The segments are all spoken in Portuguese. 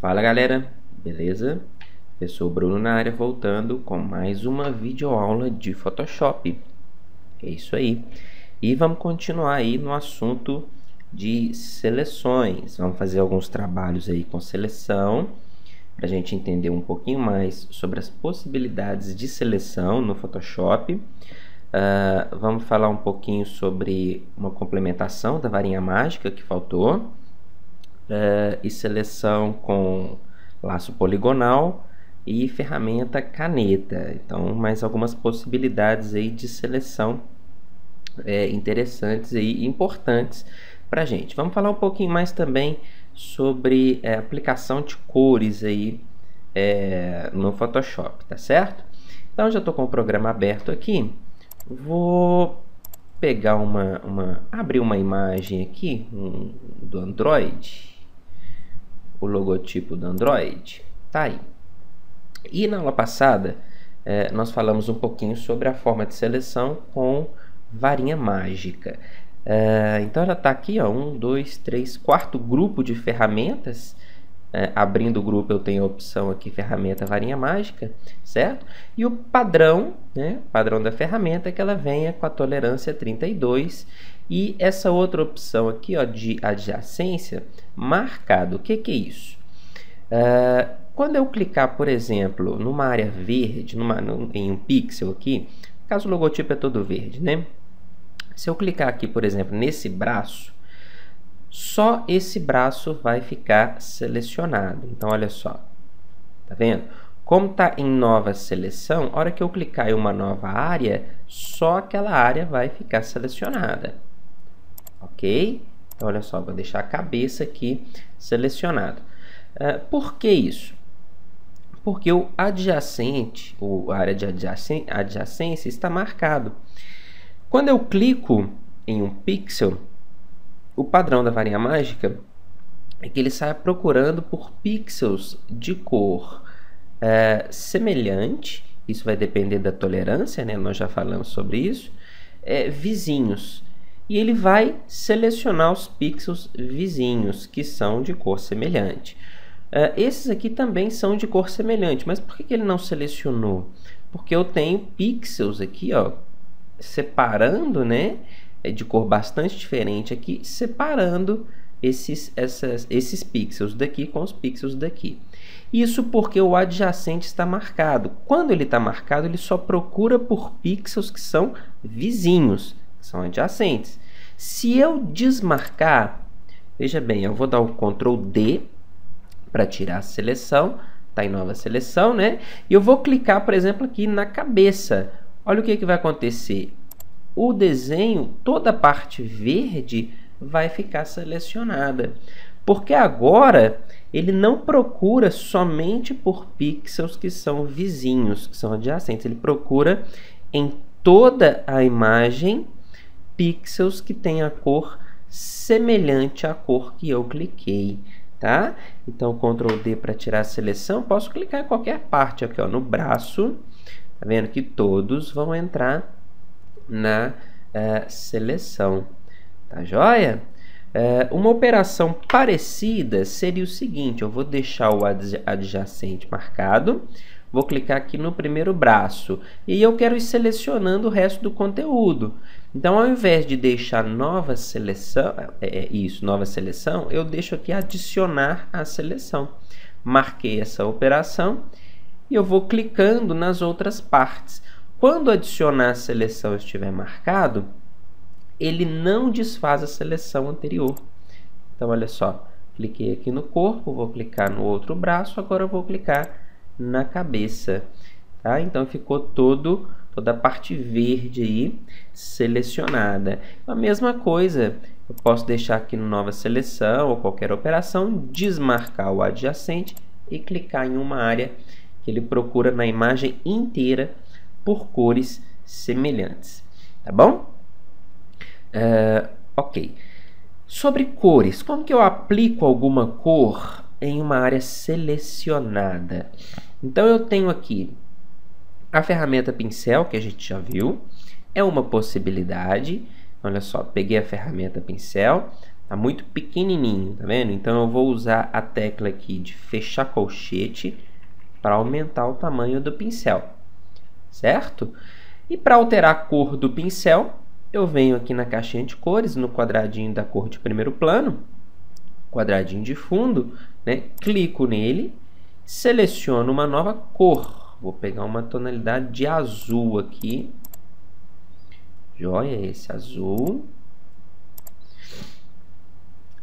Fala galera, beleza? Professor Bruno na área, voltando com mais uma videoaula de Photoshop. É isso aí. E vamos continuar aí no assunto de seleções. Vamos fazer alguns trabalhos aí com seleção, para a gente entender um pouquinho mais sobre as possibilidades de seleção no Photoshop. Vamos falar um pouquinho sobre uma complementação da varinha mágica que faltou. E seleção com laço poligonal e ferramenta caneta. Então, mais algumas possibilidades aí de seleção interessantes e importantes para a gente. Vamos falar um pouquinho mais também sobre aplicação de cores aí no Photoshop, tá certo? Então, já estou com o programa aberto aqui. Vou pegar abrir uma imagem aqui do Android. O logotipo do Android tá aí. E na aula passada nós falamos um pouquinho sobre a forma de seleção com varinha mágica. Então ela está aqui, ó, 1, 2, 3, quarto grupo de ferramentas. Abrindo o grupo eu tenho a opção aqui, ferramenta varinha mágica, certo? E o padrão, né, padrão da ferramenta é que ela venha com a tolerância 32. E essa outra opção aqui, ó, de adjacência marcado. O que é isso? Quando eu clicar, por exemplo, numa área verde, em um pixel aqui, no caso o logotipo é todo verde, né? Se eu clicar aqui, por exemplo, nesse braço, só esse braço vai ficar selecionado. Então, olha só, tá vendo? Como está em nova seleção, a hora que eu clicar em uma nova área, só aquela área vai ficar selecionada. Ok? Então, olha só, vou deixar a cabeça aqui selecionado. Por que isso? Porque o adjacente, a área de adjacência está marcado. Quando eu clico em um pixel, o padrão da varinha mágica é que ele sai procurando por pixels de cor semelhante. Isso vai depender da tolerância, né? Nós já falamos sobre isso. Vizinhos. E ele vai selecionar os pixels vizinhos, que são de cor semelhante. Esses aqui também são de cor semelhante, mas por que ele não selecionou? Porque eu tenho pixels aqui, ó, separando, né, de cor bastante diferente aqui, separando esses pixels daqui com os pixels daqui. Isso porque o adjacente está marcado. Quando ele está marcado, ele só procura por pixels que são vizinhos, que são adjacentes. Se eu desmarcar, veja bem, eu vou dar o Ctrl D para tirar a seleção, está em nova seleção, né? E eu vou clicar, por exemplo, aqui na cabeça. Olha o que vai acontecer. O desenho, toda a parte verde vai ficar selecionada. Porque agora ele não procura somente por pixels que são vizinhos, que são adjacentes. Ele procura em toda a imagem pixels que têm a cor semelhante à cor que eu cliquei. Tá? Então, Ctrl D para tirar a seleção. Posso clicar em qualquer parte aqui, ó, no braço. Tá vendo que todos vão entrar na seleção. Tá joia? Uma operação parecida seria o seguinte. Eu vou deixar o adjacente marcado. Vou clicar aqui no primeiro braço. E eu quero ir selecionando o resto do conteúdo. Então, ao invés de deixar nova seleção, nova seleção, eu deixo aqui adicionar a seleção. Marquei essa operação e eu vou clicando nas outras partes. Quando adicionar a seleção estiver marcado, ele não desfaz a seleção anterior. Então, olha só, cliquei aqui no corpo, vou clicar no outro braço, agora eu vou clicar na cabeça. Tá? Então, ficou toda a parte verde aí selecionada. A mesma coisa, eu posso deixar aqui no nova seleção ou qualquer operação, desmarcar o adjacente e clicar em uma área que ele procura na imagem inteira por cores semelhantes. Tá bom? Ok. Sobre cores, como que eu aplico alguma cor em uma área selecionada? Então, eu tenho aqui A ferramenta pincel, que a gente já viu, é uma possibilidade. Olha só, peguei a ferramenta pincel, tá muito pequenininho, tá vendo? Então eu vou usar a tecla aqui de fechar colchete para aumentar o tamanho do pincel, certo? E para alterar a cor do pincel, eu venho aqui na caixinha de cores, no quadradinho da cor de primeiro plano, quadradinho de fundo, né? Clico nele, seleciono uma nova cor. Vou pegar uma tonalidade de azul aqui. Joia, esse azul.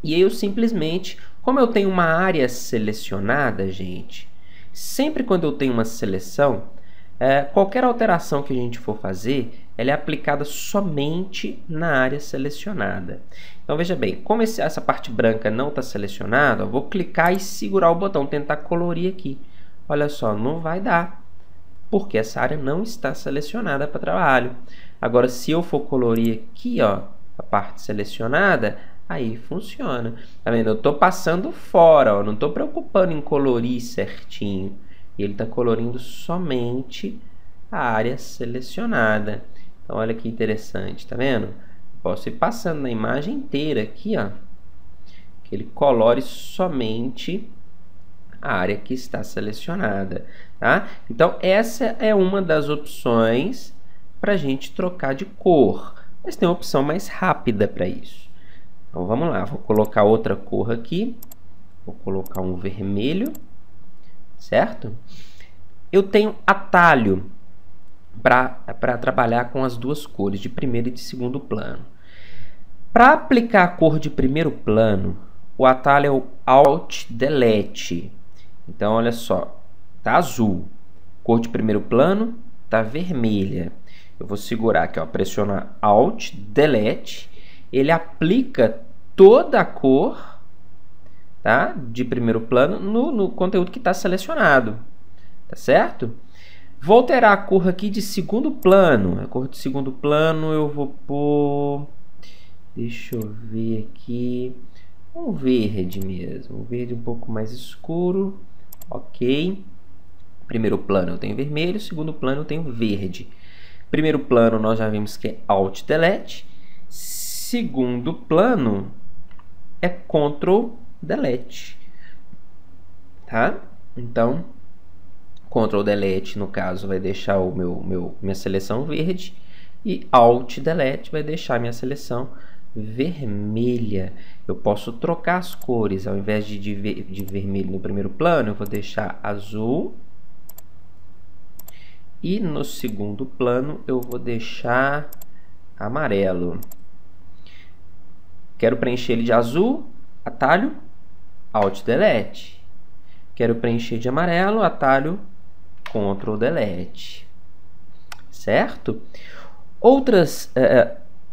E aí eu simplesmente, como eu tenho uma área selecionada, gente, sempre quando eu tenho uma seleção, qualquer alteração que a gente for fazer, ela é aplicada somente na área selecionada. Então veja bem, como essa parte branca não está selecionada, eu vou clicar e segurar o botão, tentar colorir aqui. Olha só, não vai dar, porque essa área não está selecionada para trabalho. Agora, se eu for colorir aqui, ó, a parte selecionada, aí funciona. Tá vendo? Eu estou passando fora, ó, não estou preocupando em colorir certinho. Ele está colorindo somente a área selecionada. Então, olha que interessante, tá vendo? Posso ir passando na imagem inteira aqui, ó, que ele colore somente a área que está selecionada, tá? Então, essa é uma das opções para a gente trocar de cor. Mas tem uma opção mais rápida para isso. Então, vamos lá. Vou colocar outra cor aqui. Vou colocar um vermelho, certo? Eu tenho atalho para trabalhar com as duas cores, de primeiro e de segundo plano. Para aplicar a cor de primeiro plano, o atalho é o Alt Delete. Então, olha só, tá azul. Cor de primeiro plano tá vermelha. Eu vou segurar aqui, ó, pressionar Alt Delete. Ele aplica toda a cor, tá, de primeiro plano no conteúdo que está selecionado, tá certo? Vou alterar a cor aqui de segundo plano. A cor de segundo plano eu vou pôr, deixa eu ver aqui, um verde mesmo, um verde um pouco mais escuro, ok. Primeiro plano eu tenho vermelho, segundo plano eu tenho verde. Primeiro plano nós já vimos que é Alt Delete, segundo plano é Ctrl Delete, tá? Então, Ctrl Delete, no caso, vai deixar minha seleção verde, e Alt Delete vai deixar minha seleção vermelha. Eu posso trocar as cores. Ao invés de vermelho no primeiro plano, eu vou deixar azul, e no segundo plano eu vou deixar amarelo. Quero preencher ele de azul, atalho Alt Delete. Quero preencher de amarelo, atalho Ctrl Delete. Certo? Outras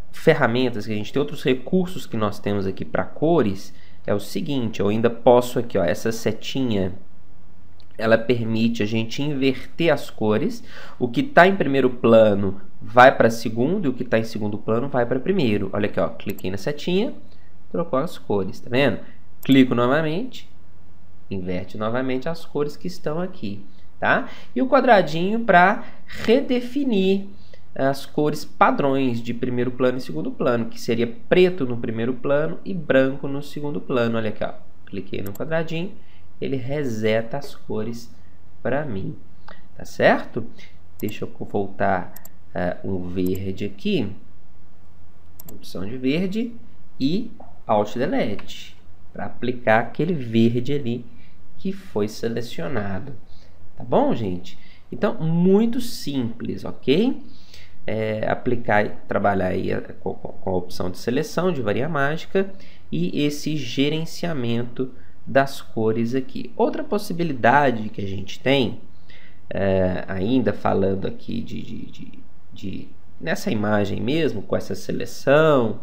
ferramentas que a gente tem, outros recursos que nós temos aqui para cores, é o seguinte, eu ainda posso aqui, ó, essa setinha, ela permite a gente inverter as cores. O que está em primeiro plano vai para segundo e o que está em segundo plano vai para primeiro. Olha aqui, ó, cliquei na setinha, trocou as cores, tá vendo? Clico novamente, inverte novamente as cores que estão aqui, tá? E o quadradinho para redefinir as cores padrões de primeiro plano e segundo plano, que seria preto no primeiro plano e branco no segundo plano. Olha aqui, ó, cliquei no quadradinho, ele reseta as cores para mim, tá certo? Deixa eu voltar um verde aqui, opção de verde e Alt Delete, para aplicar aquele verde ali que foi selecionado, tá bom, gente? Então, muito simples, ok? Aplicar e trabalhar aí com a opção de seleção de varia mágica e esse gerenciamento das cores aqui. Outra possibilidade que a gente tem, ainda falando aqui nessa imagem mesmo, com essa seleção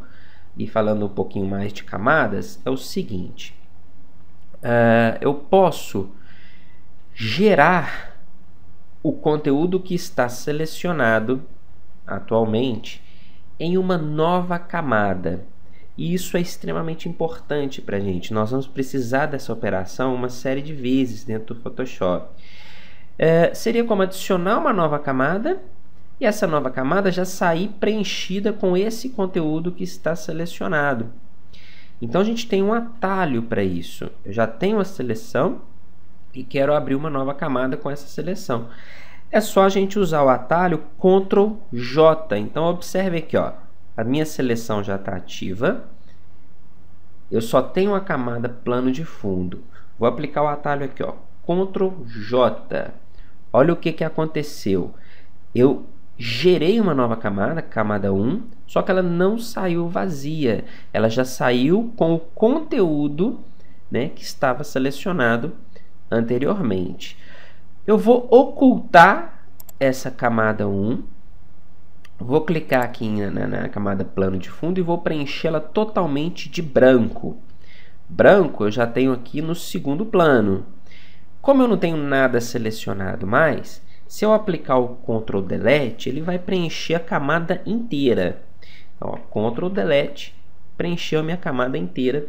e falando um pouquinho mais de camadas, é o seguinte, eu posso gerar o conteúdo que está selecionado atualmente em uma nova camada. E isso é extremamente importante para a gente. Nós vamos precisar dessa operação uma série de vezes dentro do Photoshop. seria como adicionar uma nova camada e essa nova camada já sair preenchida com esse conteúdo que está selecionado. Então, a gente tem um atalho para isso. Eu já tenho a seleção e quero abrir uma nova camada com essa seleção. É só a gente usar o atalho Ctrl J. Então, observe aqui, ó, a minha seleção já está ativa. Eu só tenho a camada plano de fundo. Vou aplicar o atalho aqui, ó, Ctrl J. Olha o que aconteceu. Eu gerei uma nova camada, camada 1, só que ela não saiu vazia. Ela já saiu com o conteúdo, né, que estava selecionado anteriormente. Eu vou ocultar essa camada 1. Vou clicar aqui na camada plano de fundo e vou preenchê-la totalmente de branco. Branco eu já tenho aqui no segundo plano. Como eu não tenho nada selecionado mais, se eu aplicar o Ctrl Delete, ele vai preencher a camada inteira. Então, ó, Ctrl Delete preencheu a minha camada inteira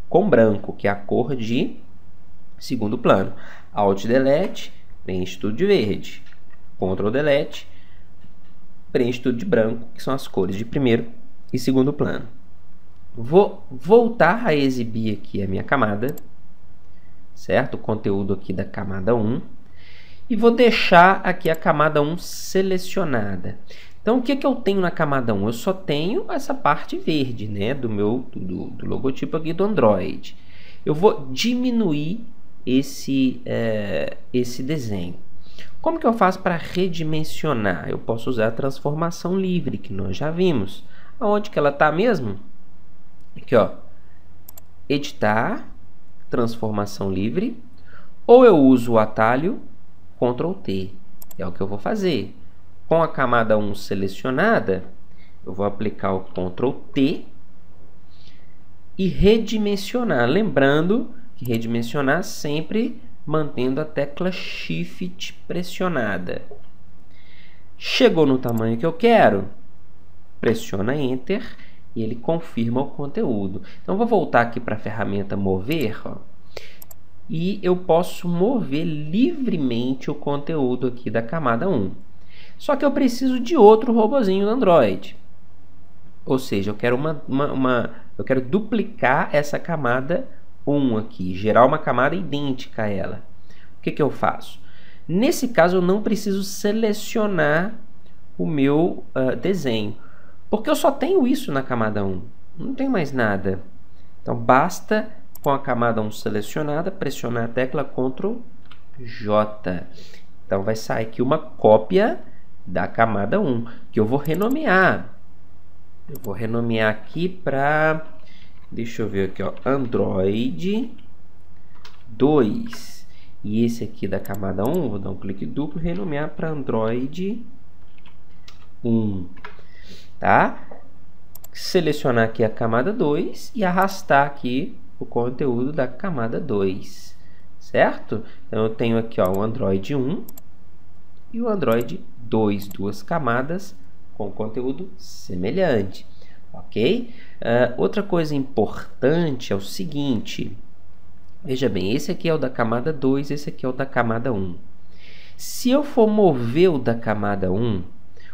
com branco, que é a cor de segundo plano. Alt Delete preenche tudo de verde. Ctrl Delete preenche tudo de branco, que são as cores de primeiro e segundo plano. Vou voltar a exibir aqui a minha camada, certo? O conteúdo aqui da camada 1. E vou deixar aqui a camada 1 selecionada. Então, o que eu tenho na camada 1? Eu só tenho essa parte verde, né, do logotipo aqui do Android. Eu vou diminuir esse desenho. Como que eu faço para redimensionar? Eu posso usar a transformação livre, que nós já vimos. Aonde que ela está mesmo? Aqui, ó. Editar, transformação livre. Ou eu uso o atalho Ctrl T. É o que eu vou fazer. Com a camada 1 selecionada, eu vou aplicar o Ctrl T e redimensionar. Lembrando que redimensionar sempre mantendo a tecla Shift pressionada. Chegou no tamanho que eu quero, pressiona Enter e ele confirma o conteúdo. Então, vou voltar aqui para a ferramenta Mover, ó, e eu posso mover livremente o conteúdo aqui da camada 1. Só que eu preciso de outro robozinho do Android. Ou seja, eu quero duplicar essa camada 1 aqui, gerar uma camada idêntica a ela. O que eu faço? Nesse caso, eu não preciso selecionar o meu desenho, porque eu só tenho isso na camada 1, não tem mais nada. Então, basta, com a camada 1 selecionada, pressionar a tecla Ctrl J. Então, vai sair aqui uma cópia da camada 1, que eu vou renomear. Eu vou renomear aqui para... Deixa eu ver aqui, ó, Android 2. E esse aqui da camada 1, vou dar um clique duplo e renomear para Android 1. Tá? Selecionar aqui a camada 2 e arrastar aqui o conteúdo da camada 2. Certo? Então, eu tenho aqui, ó, o Android 1 e o Android 2. Duas camadas com conteúdo semelhante. Ok? Outra coisa importante é o seguinte. Veja bem, esse aqui é o da camada 2, esse aqui é o da camada 1. Se eu for mover o da camada 1,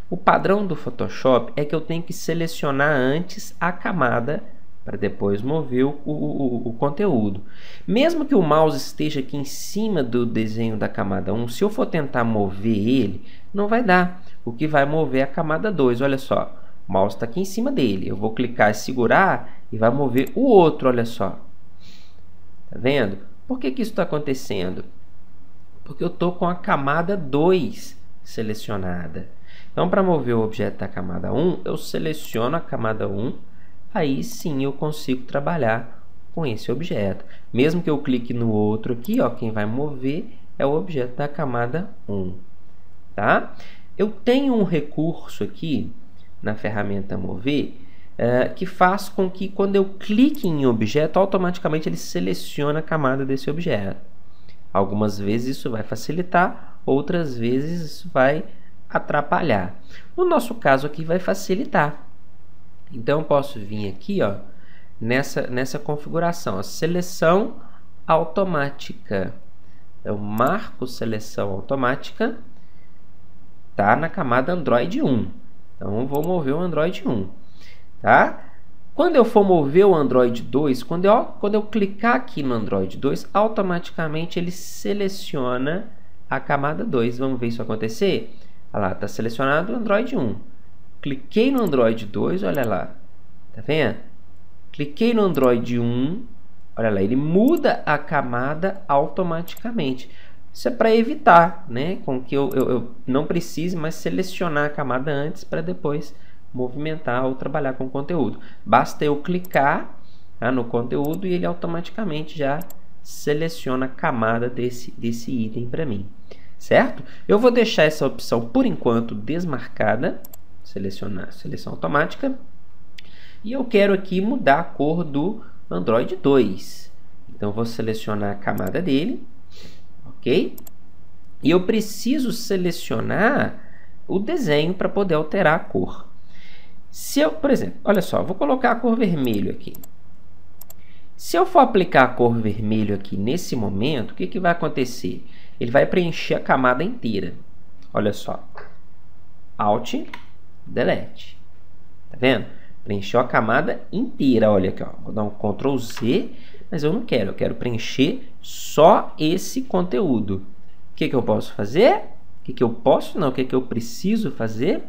o padrão do Photoshop é que eu tenho que selecionar antes a camada para depois mover o conteúdo. Mesmo que o mouse esteja aqui em cima do desenho da camada 1, se eu for tentar mover ele, não vai dar. O que vai mover é a camada 2, olha só. O mouse está aqui em cima dele. Eu vou clicar e segurar e vai mover o outro, olha só. Tá vendo? Por que isso está acontecendo? Porque eu estou com a camada 2 selecionada. Então, para mover o objeto da camada 1, eu seleciono a camada 1. Aí sim eu consigo trabalhar com esse objeto. Mesmo que eu clique no outro aqui, ó, quem vai mover é o objeto da camada 1. Tá? Eu tenho um recurso aqui na ferramenta Mover, que faz com que quando eu clique em objeto, automaticamente ele seleciona a camada desse objeto. Algumas vezes isso vai facilitar, outras vezes isso vai atrapalhar. No nosso caso aqui vai facilitar. Então eu posso vir aqui, ó, nessa configuração, a seleção automática. Eu marco seleção automática, tá na camada Android 1. Então, eu vou mover o Android 1, tá? Quando eu for mover o Android 2, quando eu clicar aqui no Android 2, automaticamente ele seleciona a camada 2. Vamos ver isso acontecer? Olha lá, está selecionado o Android 1. Cliquei no Android 2, olha lá. Tá vendo? Cliquei no Android 1, olha lá, ele muda a camada automaticamente. Isso é para evitar, né, com que eu não precise mais selecionar a camada antes para depois movimentar ou trabalhar com o conteúdo. Basta eu clicar, tá, no conteúdo e ele automaticamente já seleciona a camada desse item para mim, certo? Eu vou deixar essa opção por enquanto desmarcada, seleção automática, e eu quero aqui mudar a cor do Android 2. Então eu vou selecionar a camada dele, ok? E eu preciso selecionar o desenho para poder alterar a cor. Se eu, por exemplo, olha só, vou colocar a cor vermelho aqui. Se eu for aplicar a cor vermelho aqui nesse momento, o que vai acontecer? Ele vai preencher a camada inteira. Olha só. Alt, Delete. Tá vendo? Preencheu a camada inteira. Olha aqui, ó. Vou dar um Ctrl Z, mas eu não quero. Eu quero preencher só esse conteúdo. O que eu posso fazer? O que eu posso? Não, o que eu preciso fazer?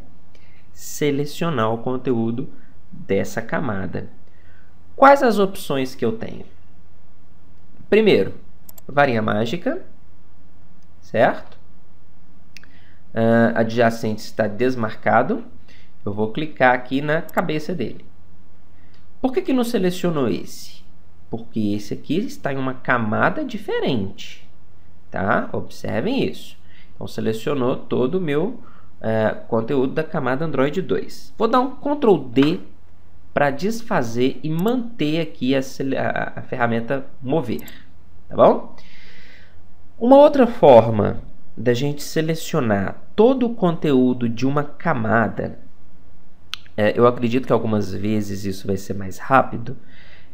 Selecionar o conteúdo dessa camada. Quais as opções que eu tenho? Primeiro, varinha mágica, certo? Adjacente está desmarcado. Eu vou clicar aqui na cabeça dele. Por que não selecionou esse? Porque esse aqui está em uma camada diferente, tá? Observem isso. Então, selecionou todo o meu conteúdo da camada Android 2. Vou dar um Ctrl D para desfazer e manter aqui a ferramenta mover, tá bom? Uma outra forma da gente selecionar todo o conteúdo de uma camada, eu acredito que algumas vezes isso vai ser mais rápido,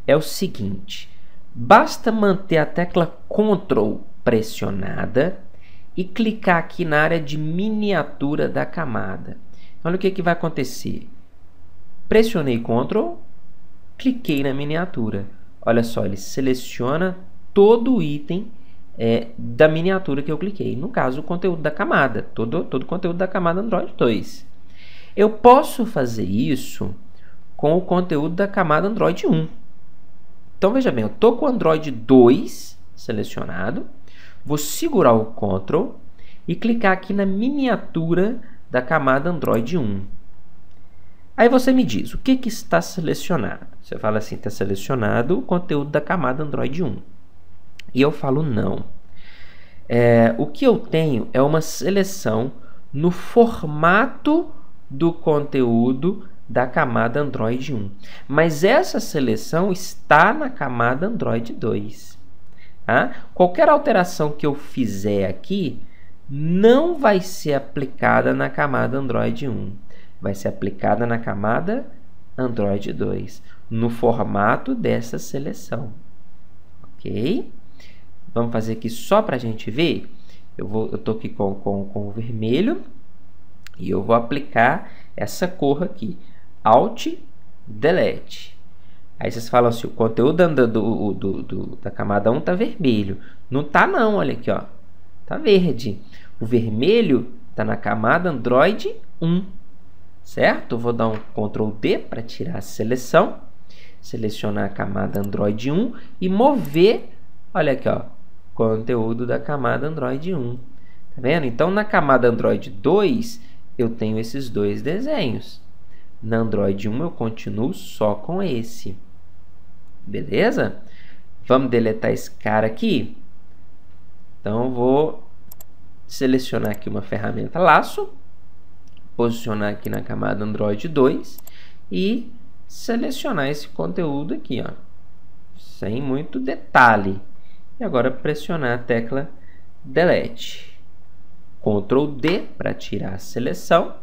é o seguinte: basta manter a tecla Ctrl pressionada e clicar aqui na área de miniatura da camada. Olha o que vai acontecer. Pressionei Ctrl, cliquei na miniatura. Olha só, ele seleciona todo o item da miniatura que eu cliquei. No caso, o conteúdo da camada, todo o conteúdo da camada Android 2. Eu posso fazer isso com o conteúdo da camada Android 1. Então, veja bem, eu estou com o Android 2 selecionado. Vou segurar o Ctrl e clicar aqui na miniatura da camada Android 1. Aí você me diz, o que está selecionado? Você fala assim, está selecionado o conteúdo da camada Android 1. E eu falo não. O que eu tenho é uma seleção no formato do conteúdo da camada Android 1. Mas essa seleção está na camada Android 2. Tá? Qualquer alteração que eu fizer aqui não vai ser aplicada na camada Android 1. Vai ser aplicada na camada Android 2, no formato dessa seleção. Ok? Vamos fazer aqui só para a gente ver. Eu estou aqui com o vermelho e eu vou aplicar essa cor aqui. Alt, Delete. Aí vocês falam assim, o conteúdo da camada 1 está vermelho. Não está não, olha aqui, ó. Está verde. O vermelho está na camada Android 1. Certo? Eu vou dar um Ctrl D para tirar a seleção. Selecionar a camada Android 1 e mover, olha aqui, ó, conteúdo da camada Android 1. Tá vendo? Então, na camada Android 2, eu tenho esses dois desenhos. Na Android 1, eu continuo só com esse. Beleza? Vamos deletar esse cara aqui. Então, eu vou selecionar aqui uma ferramenta laço, posicionar aqui na camada Android 2 e selecionar esse conteúdo aqui, ó, sem muito detalhe. E agora pressionar a tecla Delete. Ctrl D para tirar a seleção.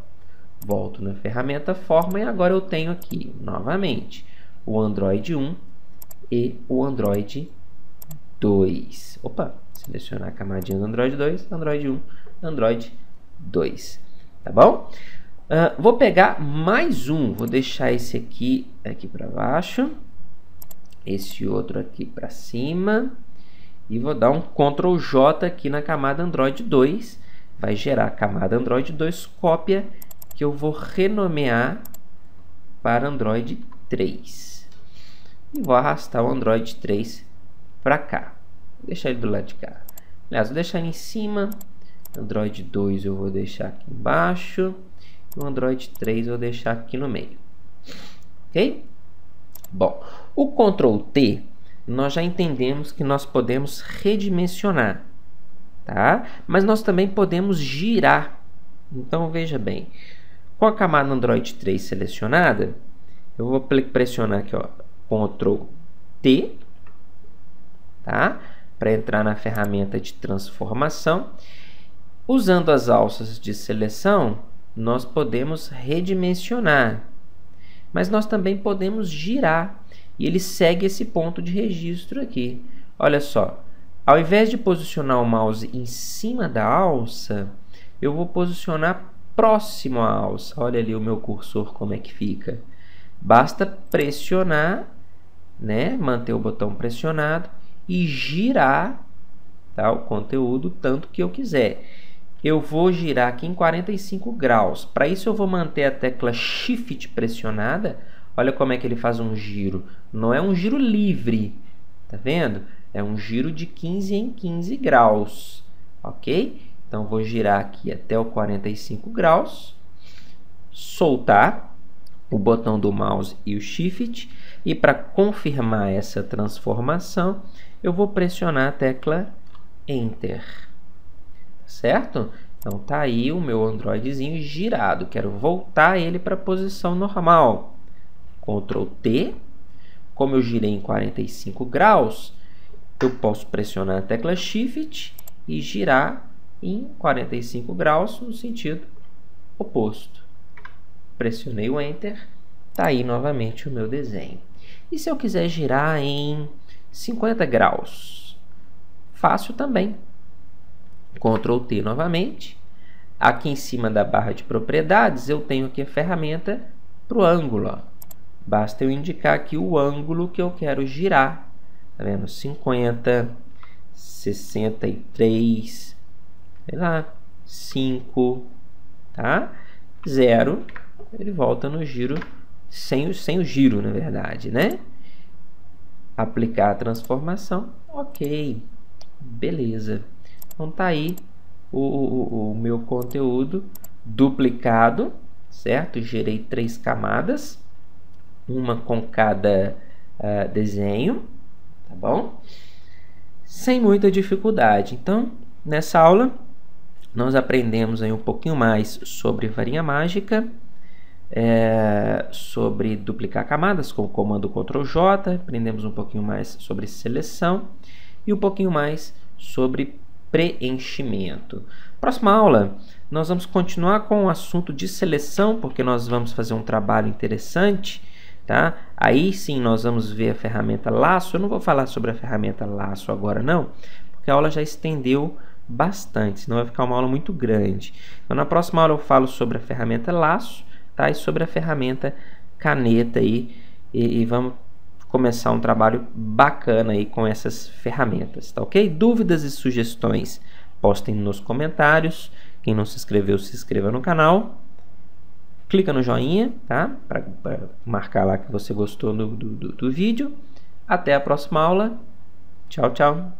Volto na ferramenta Forma e agora eu tenho aqui, novamente, o Android 1 e o Android 2. Opa, Selecionar a camadinha do Android 2, Android 1, Android 2. Tá bom? Vou pegar mais um. Vou deixar esse aqui para baixo. Esse outro aqui para cima. E vou dar um Ctrl J aqui na camada Android 2. Vai gerar a camada Android 2 cópia, que eu vou renomear para Android 3. E vou arrastar o Android 3 para cá. Vou deixar ele do lado de cá. Aliás, vou deixar ele em cima. Android 2 eu vou deixar aqui embaixo. E o Android 3 eu vou deixar aqui no meio. Ok? Bom, o Ctrl T, nós já entendemos que nós podemos redimensionar, tá? Mas nós também podemos girar. Então, veja bem, com a camada Android 3 selecionada, eu vou pressionar aqui, ó, Ctrl T, tá? Para entrar na ferramenta de transformação. Usando as alças de seleção, nós podemos redimensionar, mas nós também podemos girar. E ele segue esse ponto de registro aqui. Olha só, ao invés de posicionar o mouse em cima da alça, eu vou posicionar próximo à alça. Olha ali o meu cursor como é que fica. Basta pressionar, né? Manter o botão pressionado e girar, tá, o conteúdo tanto que eu quiser. Eu vou girar aqui em 45 graus. Para isso eu vou manter a tecla Shift pressionada. Olha como é que ele faz um giro. Não é um giro livre, tá vendo? É um giro de 15 em 15 graus, ok? Então, vou girar aqui até o 45 graus, soltar o botão do mouse e o Shift, e para confirmar essa transformação, eu vou pressionar a tecla Enter, certo? Então, tá aí o meu Androidzinho girado. Quero voltar ele para a posição normal. Ctrl T, como eu girei em 45 graus, eu posso pressionar a tecla Shift e girar em 45 graus no sentido oposto. Pressionei o Enter, está aí novamente o meu desenho. E se eu quiser girar em 50 graus? Fácil também. Ctrl T novamente. Aqui em cima da barra de propriedades, eu tenho aqui a ferramenta para o ângulo, ó. Basta eu indicar aqui o ângulo que eu quero girar. Tá vendo? 50, 63, sei lá, 5, tá? 0, ele volta no giro, sem o giro, na verdade, né? Aplicar a transformação, ok, beleza. Então tá aí o meu conteúdo duplicado, certo? Gerei 3 camadas. Uma com cada desenho, tá bom? Sem muita dificuldade. Então, nessa aula, nós aprendemos aí um pouquinho mais sobre varinha mágica, sobre duplicar camadas com o comando Ctrl J, aprendemos um pouquinho mais sobre seleção e um pouquinho mais sobre preenchimento. Próxima aula, nós vamos continuar com o assunto de seleção, porque nós vamos fazer um trabalho interessante. Tá? Aí sim nós vamos ver a ferramenta laço. Eu não vou falar sobre a ferramenta laço agora não, porque a aula já estendeu bastante, senão vai ficar uma aula muito grande. Então, na próxima aula eu falo sobre a ferramenta laço, tá? E sobre a ferramenta caneta aí, e vamos começar um trabalho bacana aí com essas ferramentas, tá ok? Dúvidas e sugestões postem nos comentários. Quem não se inscreveu, se inscreva no canal. Clica no joinha, tá? Para marcar lá que você gostou do vídeo. Até a próxima aula. Tchau, tchau.